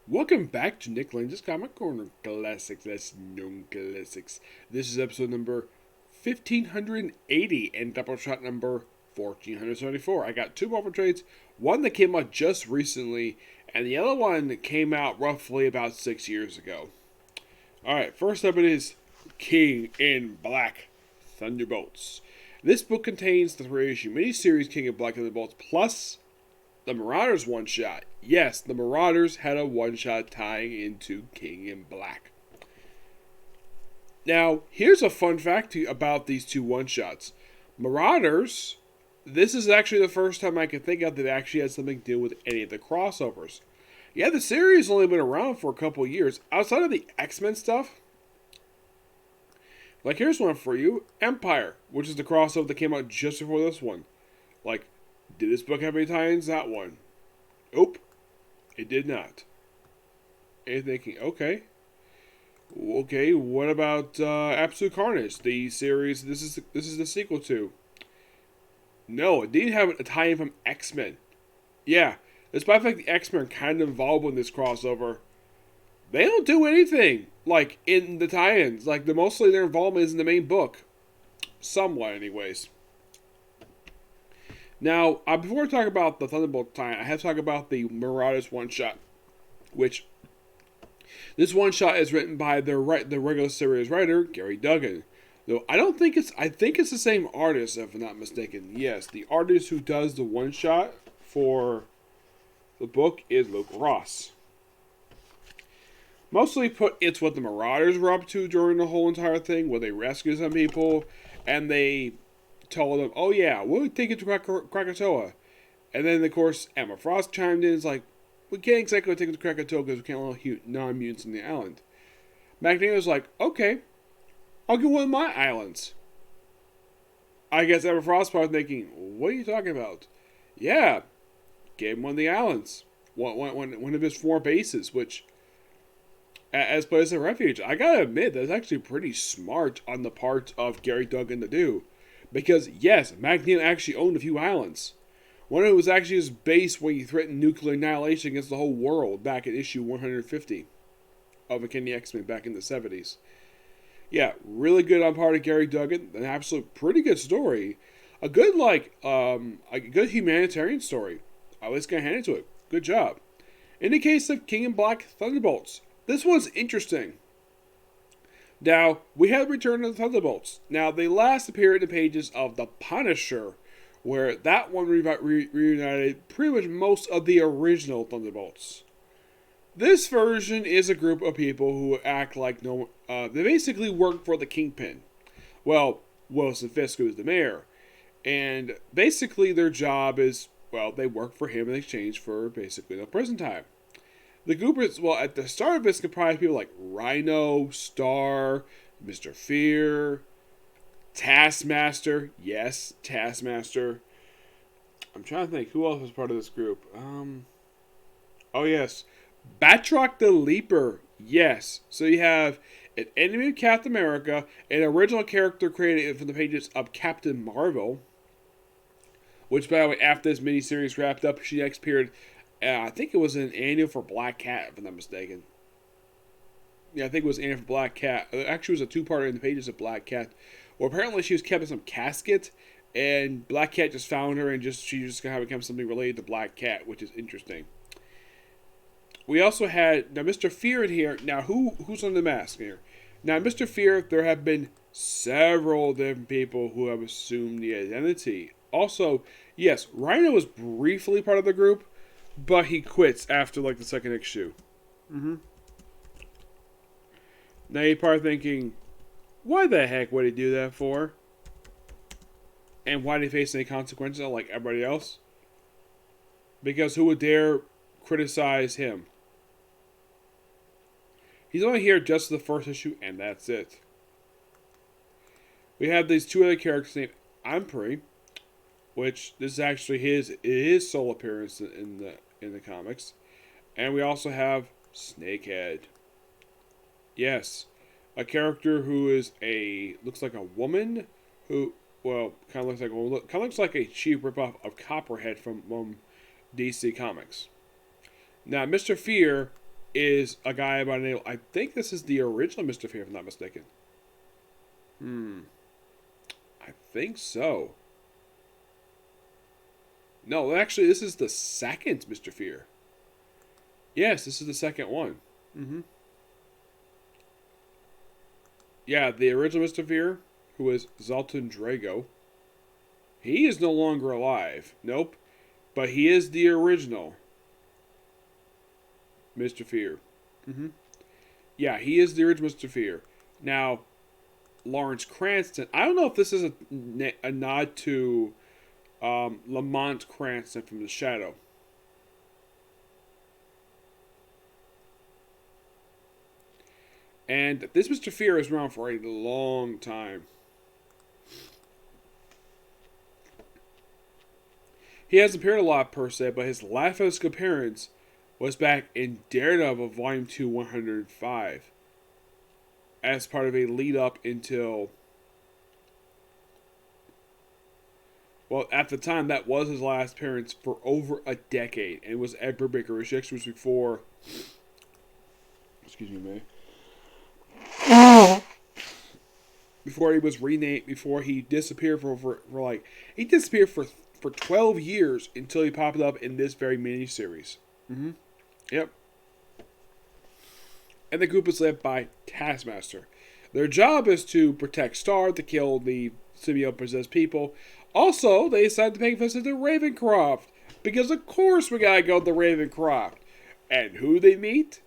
Welcome back to Nick Lenz's Comic Corner Classics, that's known classics. This is episode number 1580 and Doubleshot number 1474. I got two Marvel trades, one that came out just recently, and the other one that came out roughly about 6 years ago. Alright, first up it is King in Black Thunderbolts. This book contains the three-issue miniseries King in Black Thunderbolts plus the Marauders One Shot. Yes, the Marauders had a one-shot tying into King in Black. Now, here's a fun fact about these two one-shots. Marauders, this is actually the first time I can think of that actually had something to do with any of the crossovers. Yeah, the series only been around for a couple years. Outside of the X-Men stuff, like here's one for you. Empire, which is the crossover that came out just before this one. Like, did this book have any tie-ins? That one. Nope. It did not. And you're thinking, okay, what about Absolute Carnage, the series this is the sequel to? No, it didn't have a tie-in from X-Men. Yeah, despite the fact the X-Men are kind of involved in this crossover, they don't do anything, like, in the tie-ins. Like, mostly their involvement is in the main book. Somewhat, anyways. Now, before I talk about the Thunderbolt tie, I have to talk about the Marauders One Shot, which this one shot is written by the regular series writer Gary Duggan. Though I think it's the same artist, if I'm not mistaken. Yes, the artist who does the one shot for the book is Luke Ross. Mostly it's what the Marauders were up to during the whole entire thing, where they rescue some people and they told them, oh yeah, we'll take it to Krakatoa. And then, of course, Emma Frost chimed in. It's like, we can't exactly take it to Krakatoa because we can't allow non-mutants in the island. Magneto was like, okay, I'll get one of my islands. I guess Emma Frost was thinking, what are you talking about? Yeah, gave him one of the islands. One of his 4 bases, which, as place of refuge. I gotta admit, that's actually pretty smart on the part of Gary Duggan to do. Because, yes, Magneto actually owned a few islands. One of it was actually his base where he threatened nuclear annihilation against the whole world back in issue 150 of Uncanny X-Men back in the 70s. Yeah, really good on part of Gary Duggan. An absolute pretty good story. A good, a good humanitarian story. I was gonna hand it to it. Good job. In the case of King in Black Thunderbolts, this one's interesting. Now, we have Return of the Thunderbolts. Now, they last appeared in the pages of The Punisher, where that one reunited pretty much most of the original Thunderbolts. This version is a group of people who act like they basically work for the Kingpin. Well, Wilson Fisk, who's the mayor. And basically their job is, well, they work for him in exchange for basically no prison time. The group is, well, at the start of this, comprised people like Rhino, Star, Mr. Fear, Taskmaster. Yes, Taskmaster. I'm trying to think who else was part of this group. Oh yes, Batroc the Leaper. Yes. So you have an enemy of Captain America, an original character created from the pages of Captain Marvel, which, by the way, after this miniseries wrapped up, she next appeared. I think it was an annual for Black Cat, if I'm not mistaken. Yeah, I think it was an annual for Black Cat. Actually, it was a 2-parter in the pages of Black Cat. Well, apparently she was kept in some casket, and Black Cat just found her, and she just kind of become something related to Black Cat, which is interesting. We also had, now, Mr. Fear in here. Now, who's on the mask here? Now, Mr. Fear, there have been several different people who have assumed the identity. Also, yes, Rhino was briefly part of the group, but he quits after, the second issue. Now you're probably thinking, why the heck would he do that for? And why did he face any consequences like everybody else? Because who would dare criticize him? He's only here just the first issue, and that's it. We have these 2 other characters named Ampri, which this is actually his sole appearance in the comics. And we also have Snakehead. Yes, a character who is looks like a woman who, well, kind of looks like a cheap ripoff of Copperhead from DC Comics. Now, Mr. Fear is a guy by the name. I think this is the original Mr. Fear, if I'm not mistaken. I think so. No, actually, this is the second Mr. Fear. Yes, this is the second one. Yeah, the original Mr. Fear, who is Zoltan Drago. He is no longer alive. Nope. But he is the original Mr. Fear. Yeah, he is the original Mr. Fear. Now, Lawrence Cranston. I don't know if this is a nod to Lamont Cranston from The Shadow. And this Mr. Fear is around for a long time. He hasn't appeared a lot per se, but his last physical appearance was back in Daredevil Volume 2, 105. As part of a lead up until... Well, at the time, that was his last appearance for over a decade. And it was Ed Brubaker, which actually was before... Excuse me, man. Before he was renamed, before he disappeared for like... He disappeared for 12 years until he popped up in this very miniseries. Yep. And the group is led by Taskmaster. Their job is to protect Star, to kill the symbiote-possessed people. Also, they decided to pay a visit to Ravencroft. Because of course we gotta go to Ravencroft. And who they meet?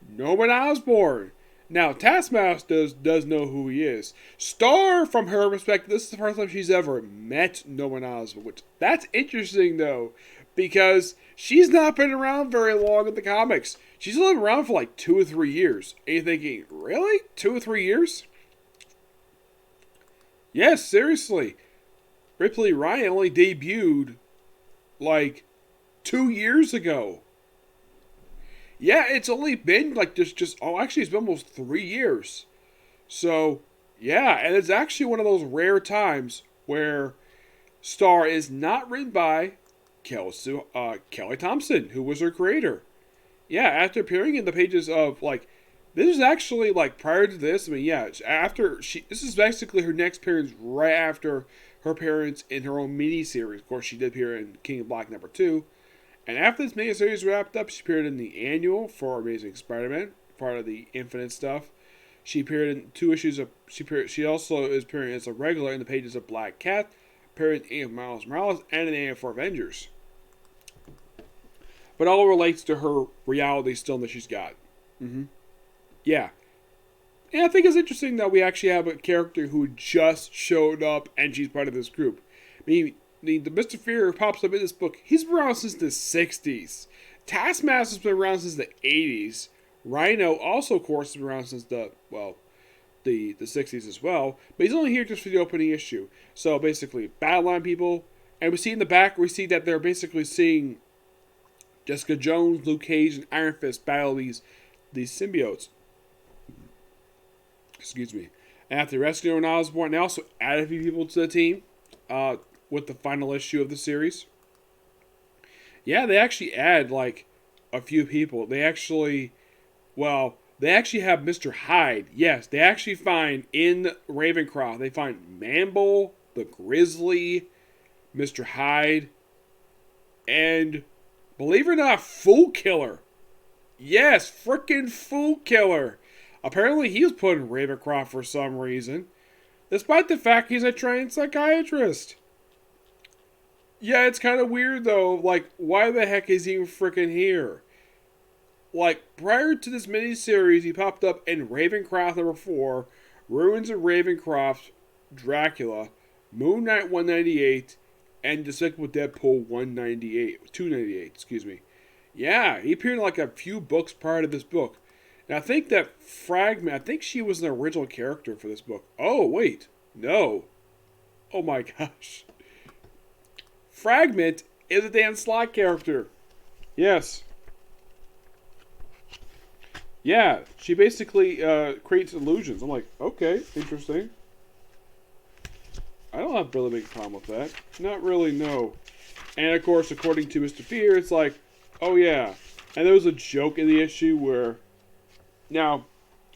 Norman Osborn. Now, Taskmaster does know who he is. Star, from her perspective, this is the first time she's ever met Norman Osborn. Which, that's interesting, though. Because she's not been around very long in the comics. She's only been around for like 2 or 3 years. And you're thinking, really? 2 or 3 years? Yes, seriously. Ripley Ryan only debuted like 2 years ago. Yeah, it's only been like actually it's been almost 3 years. So, yeah, and it's actually one of those rare times where Star is not written by Kelly Thompson, who was her creator. Yeah, after appearing in the pages of, like, this is actually, like, prior to this, I mean, yeah, this is basically her next appearance right after her appearance in her own miniseries. Of course, she did appear in King of Black #2. And after this miniseries wrapped up, she appeared in the annual for Amazing Spider-Man, part of the Infinite stuff. She appeared in 2 issues of... She also is appearing as a regular in the pages of Black Cat, appeared in Miles Morales, and in the for Avengers. But all relates to her reality still that she's got. Yeah. And I think it's interesting that we actually have a character who just showed up and she's part of this group. I mean, the Mr. Fear pops up in this book. He's been around since the 60s. Taskmaster's been around since the 80s. Rhino also, of course, has been around since the 60s as well. But he's only here just for the opening issue. So basically, battle line people. And we see in the back, we see that they're basically seeing Jessica Jones, Luke Cage, and Iron Fist battle these symbiotes. Excuse me. And after rescuing Osborn, they also added a few people to the team with the final issue of the series. Yeah, they actually add, like, a few people. They actually have Mr. Hyde. Yes, they actually find in Ravencroft, they find Mamble, the Grizzly, Mr. Hyde, and, believe it or not, Fool Killer. Yes, frickin' Fool Killer. Apparently he was put in Ravencroft for some reason, despite the fact he's a trained psychiatrist. Yeah, it's kind of weird though, like, why the heck is he even frickin' here? Like, prior to this miniseries, he popped up in Ravencroft #4, Ruins of Ravencroft, Dracula, Moon Knight 198, and Despicable Deadpool 298, excuse me. Yeah, he appeared in like a few books prior to this book. And I think that Fragment, I think she was an original character for this book. Oh, wait. No. Oh my gosh. Fragment is a Dan Slott character. Yes. Yeah, she basically creates illusions. I'm like, okay, interesting. I don't have really big problem with that. Not really, no. And of course, according to Mr. Fear, it's like, oh yeah, And there was a joke in the issue where, now,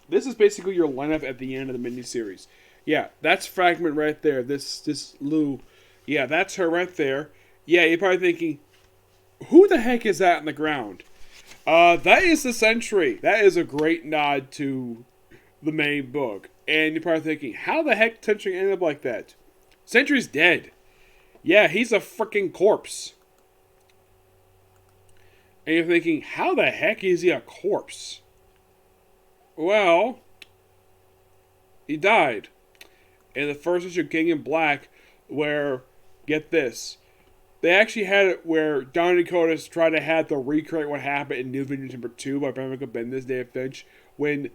this is basically your lineup at the end of the miniseries. Yeah, that's Fragment right there. This Lou. Yeah, that's her right there. Yeah, you're probably thinking, who the heck is that on the ground? That is the Sentry. That is a great nod to the main book. And you're probably thinking, how the heck Sentry ended up like that? Sentry's dead. Yeah, he's a freaking corpse. And you're thinking, how the heck is he a corpse? Well, he died in the first issue of King in Black, where, get this, they actually had it where Don Dakotas tried to have to recreate what happened in New Avengers number 2 by Brian Michael Bendis, David Finch, when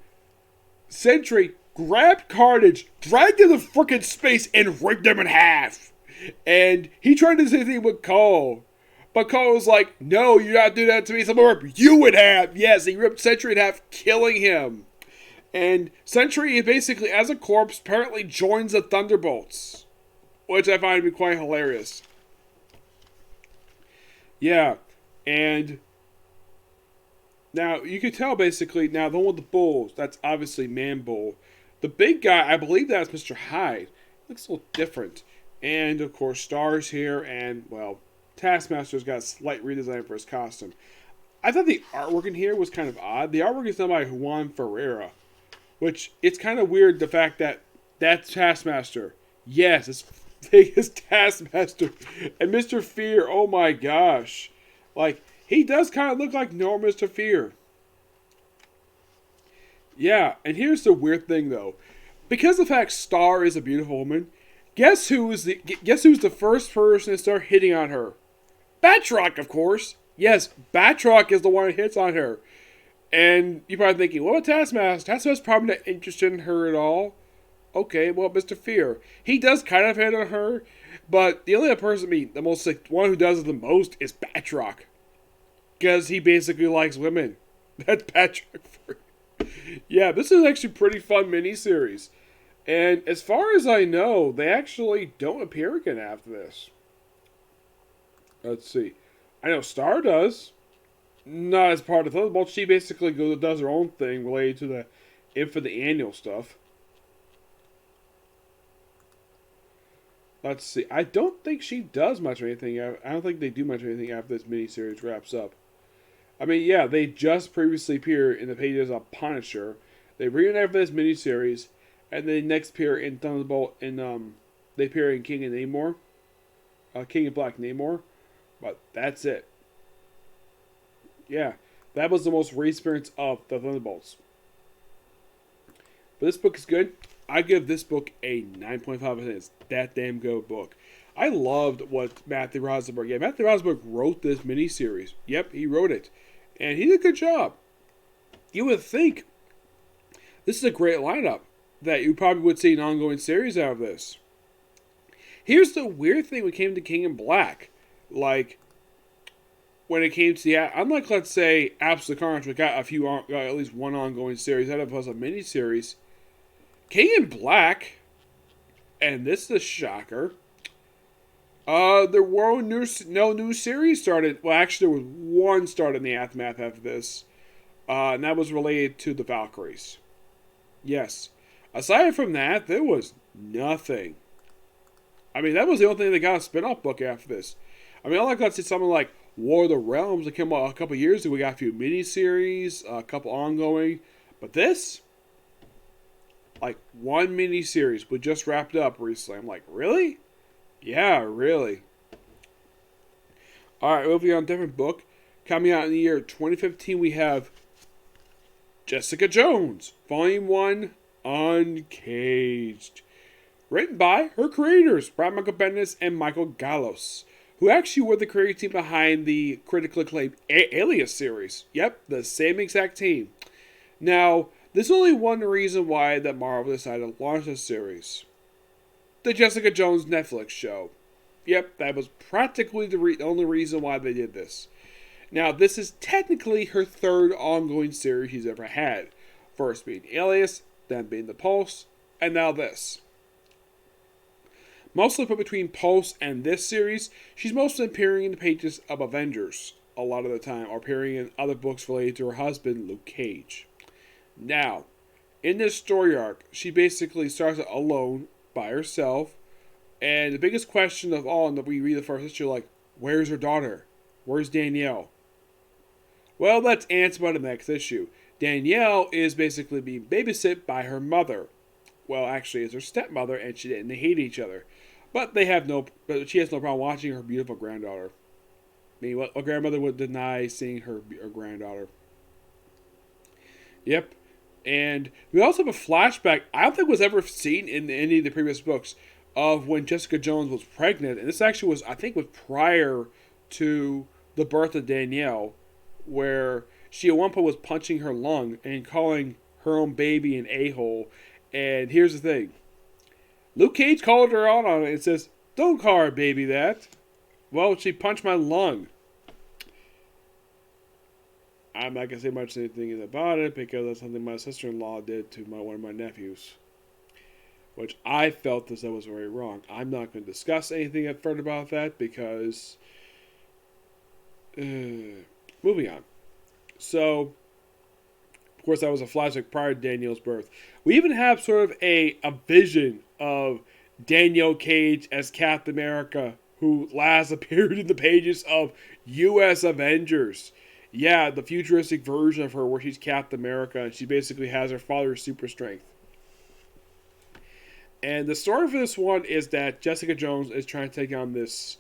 Sentry grabbed Carnage, dragged him to frickin' space, and ripped him in half. And he tried to do the same thing with Cole. But Cole was like, no, you're not doing that to me. So I'm going to rip you in half. Yes, he ripped Sentry in half, killing him. And Sentry, basically, as a corpse, apparently joins the Thunderbolts. Which I find to be quite hilarious. Yeah, and now you can tell basically, now the one with the bulls, that's obviously Man Bull. The big guy, I believe that's Mr. Hyde. Looks a little different. And of course, Star's here, and well, Taskmaster's got a slight redesign for his costume. I thought the artwork in here was kind of odd. The artwork is done by Juan Ferreira, which it's kind of weird the fact that that's Taskmaster. Yes, it's Vegas Taskmaster. And Mr. Fear, oh my gosh. Like, he does kind of look like normal Mr. Fear. Yeah, and here's the weird thing though. Because the fact Star is a beautiful woman, guess who's the first person to start hitting on her? Batroc, of course. Yes, Batroc is the one who hits on her. And you're probably thinking, what about Taskmaster? Taskmaster's probably not interested in her at all. Okay, well, Mr. Fear. He does kind of hit on her, but the only other person, the most, like, one who does it the most is Batroc. Because he basically likes women. That's Batroc for you. Yeah, this is actually a pretty fun miniseries. And as far as I know, they actually don't appear again after this. Let's see. I know Star does. Not as part of Thunderbolts. She basically does her own thing related to the Infinite Annual stuff. Let's see. I don't think she does much of anything. I don't think they do much of anything after this miniseries wraps up. I mean, yeah, they just previously appeared in the pages of Punisher. They reunited for this miniseries, and they next appear in Thunderbolt, and they appear in King and Namor, King and Black Namor, but that's it. Yeah, that was the most recent experience of the Thunderbolts. But this book is good. I give this book a 9.5%. It's that damn good book. I loved what Matthew Rosenberg. Yeah, Matthew Rosenberg wrote this miniseries. Yep, he wrote it. And he did a good job. You would think this is a great lineup that you probably would see an ongoing series out of this. Here's the weird thing when it came to King in Black. Like, when it came to the, unlike, let's say, Absolute Carnage, we got at least one ongoing series out of us, a miniseries. King in Black, and this is a shocker, there were no new series started. Well, actually, there was one started in the aftermath after this, and that was related to the Valkyries. Yes. Aside from that, there was nothing. I mean, that was the only thing that got a spin-off book after this. I mean, all I got to see something like War of the Realms that came out a couple years ago. We got a few miniseries, a couple ongoing, but this, like one miniseries, we just wrapped up recently. I'm like, really? Yeah, really. Alright, moving on to a different book. Coming out in the year 2015, we have Jessica Jones, Volume 1, Uncaged. Written by her creators, Brian Michael Bendis and Michael Gallos, who actually were the creative team behind the critically acclaimed Alias series. Yep, the same exact team. Now, there's only one reason why that Marvel decided to launch this series. The Jessica Jones Netflix show. Yep, that was practically the only reason why they did this. Now, this is technically her third ongoing series she's ever had. First being Alias, then being The Pulse, and now this. Mostly put between Pulse and this series, she's mostly appearing in the pages of Avengers. a lot of the time, or appearing in other books related to her husband, Luke Cage. Now, in this story arc, she basically starts alone, by herself, and the biggest question of all, and we read the first issue, like, where's her daughter? Where's Danielle? Well, that's answered by the next issue. Danielle is basically being babysit by her mother. Well, actually, it's her stepmother, and they hate each other. But she has no problem watching her beautiful granddaughter. I mean, what a grandmother would deny seeing her granddaughter? Yep. And we also have a flashback, I don't think was ever seen in any of the previous books, of when Jessica Jones was pregnant. And this actually was, I think, was prior to the birth of Danielle, where she at one point was punching her lung and calling her own baby an a-hole. And here's the thing. Luke Cage called her out on it and says, don't call her baby that. Well, she punched my lung. I'm not going to say much anything about it because that's something my sister-in-law did to one of my nephews, which I felt that was very wrong. I'm not going to discuss anything further about that because... moving on. So, of course, that was a flashback prior to Danielle's birth. We even have sort of a vision of Danielle Cage as Captain America, who last appeared in the pages of U.S. Avengers. Yeah, the futuristic version of her where she's Captain America and she basically has her father's super strength. And the story for this one is that Jessica Jones is trying to take on this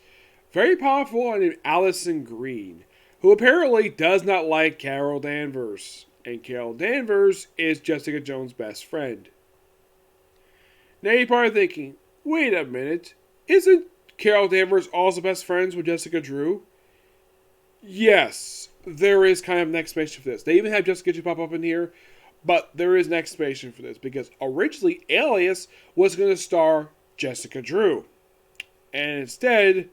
very powerful woman named Allison Green, who apparently does not like Carol Danvers. And Carol Danvers is Jessica Jones' best friend. Now you're probably thinking, wait a minute, isn't Carol Danvers also best friends with Jessica Drew? Yes, there is kind of an explanation for this. They even have Jessica Drew pop up in here, but there is an explanation for this because originally Alias was going to star Jessica Drew. And instead,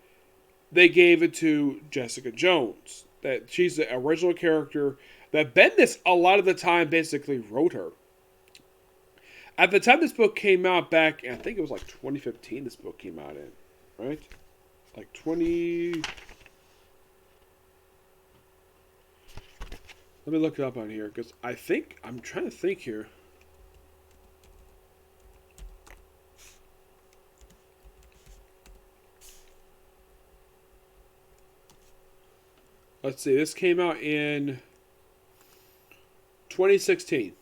they gave it to Jessica Jones. That she's the original character that Bendis a lot of the time basically wrote her. At the time this book came out back, I think it was like 2015 this book came out in, right? Like 20... Let me look it up on here, because I'm trying to think here. Let's see, this came out in 2016.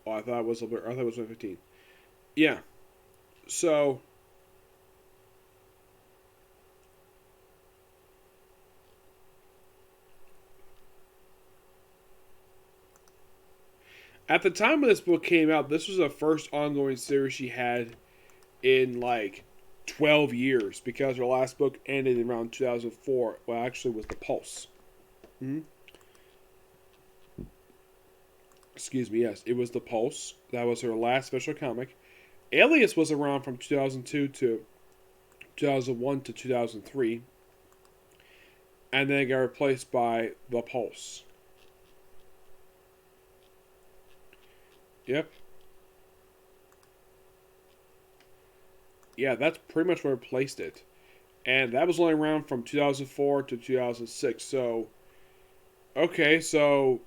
Oh, I thought it was 2015. Yeah. So... At the time when this book came out, this was the first ongoing series she had in like 12 years because her last book ended around 2004. Well, actually, it was The Pulse. Excuse me, yes, it was The Pulse. That was her last special comic. Alias was around from 2002 to 2001 to 2003. And then it got replaced by The Pulse. Yep. Yeah, that's pretty much where it placed it. And that was only around from 2004 to 2006. So, okay, so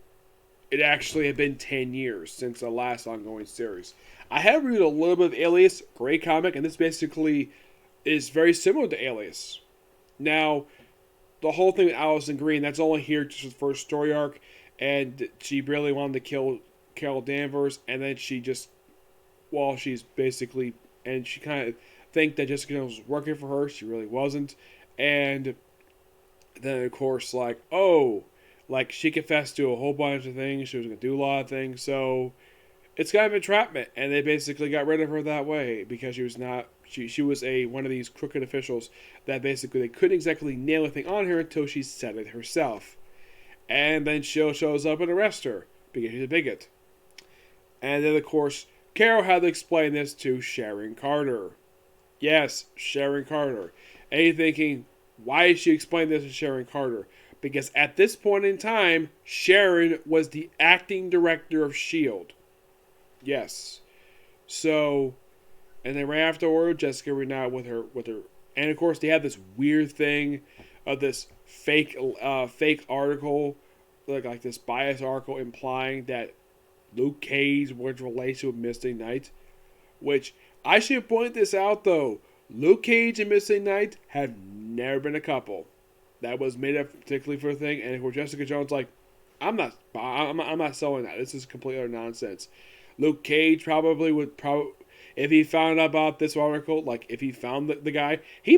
it actually had been 10 years since the last ongoing series. I have read a little bit of Alias, great comic, and this basically is very similar to Alias. Now, the whole thing with Allison Green, that's only here just the first story arc, and she really wanted to kill Carol Danvers, and then she just, she's basically, and she kind of think that Jessica Jones was working for her. She really wasn't. And then, of course, she confessed to a whole bunch of things. She was going to do a lot of things. So it's kind of entrapment. And they basically got rid of her that way because she was not, she was one of these crooked officials that basically they couldn't exactly nail anything on her until she said it herself. And then she shows up and arrests her because she's a bigot. And then, of course, Carol had to explain this to Sharon Carter. Yes, Sharon Carter. And you're thinking, why is she explaining this to Sharon Carter? Because at this point in time, Sharon was the acting director of S.H.I.E.L.D. Yes. So, and then right afterward, Jessica went out with her. And of course, they had this weird thing of this fake article, like this biased article implying that Luke Cage was related with Misty Knight. Which I should point this out though. Luke Cage and Misty Knight have never been a couple. That was made up particularly for a thing, and of course Jessica Jones like, I'm not selling that. This is complete utter nonsense. Luke Cage if he found out about this article, like if he found the guy, the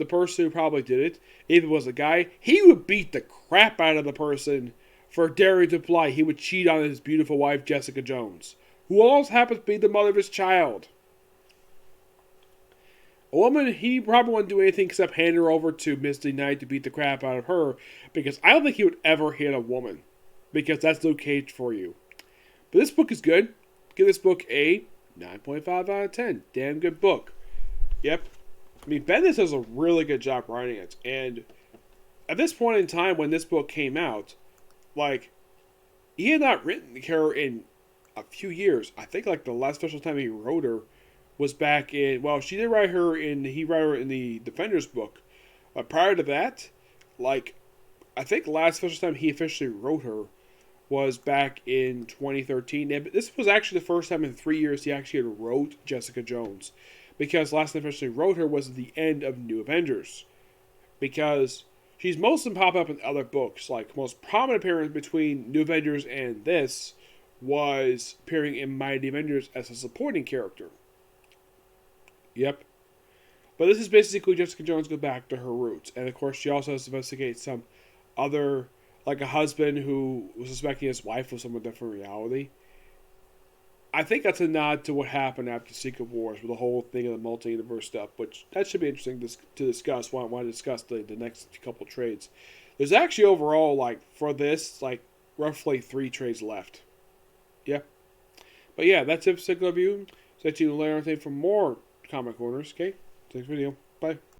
person who probably did it, if it was a guy, he would beat the crap out of the person for daring to imply he would cheat on his beautiful wife Jessica Jones, who also happens to be the mother of his child. A woman, he probably wouldn't do anything except hand her over to Misty Knight to beat the crap out of her, because I don't think he would ever hit a woman, because that's Luke Cage for you. But this book is good. Give this book a 9.5 out of 10. Damn good book. Yep. I mean, Bendis does a really good job writing it, and at this point in time when this book came out, like, he had not written her in a few years. I think like the last official time he wrote her was back in, well, he wrote her in the Defenders book. But prior to that, like, I think the last official time he officially wrote her was back in 2013. And this was actually the first time in 3 years he actually wrote Jessica Jones. Because last time he officially wrote her was at the end of New Avengers. Because she's mostly popped up in other books. Like, most prominent appearance between New Avengers and this was appearing in Mighty Avengers as a supporting character. Yep. But this is basically Jessica Jones go back to her roots. And of course she also has to investigate some other, like a husband who was suspecting his wife was someone different reality. I think that's a nod to what happened after Secret Wars with the whole thing of the multi-universe stuff, which that should be interesting to discuss when I discuss the next couple trades. There's actually overall, like, for this, like, roughly 3 trades left. Yeah. But yeah, that's it for Signal Review. Stay tuned to learn everything from more Comic Corners, okay? Next video. Bye.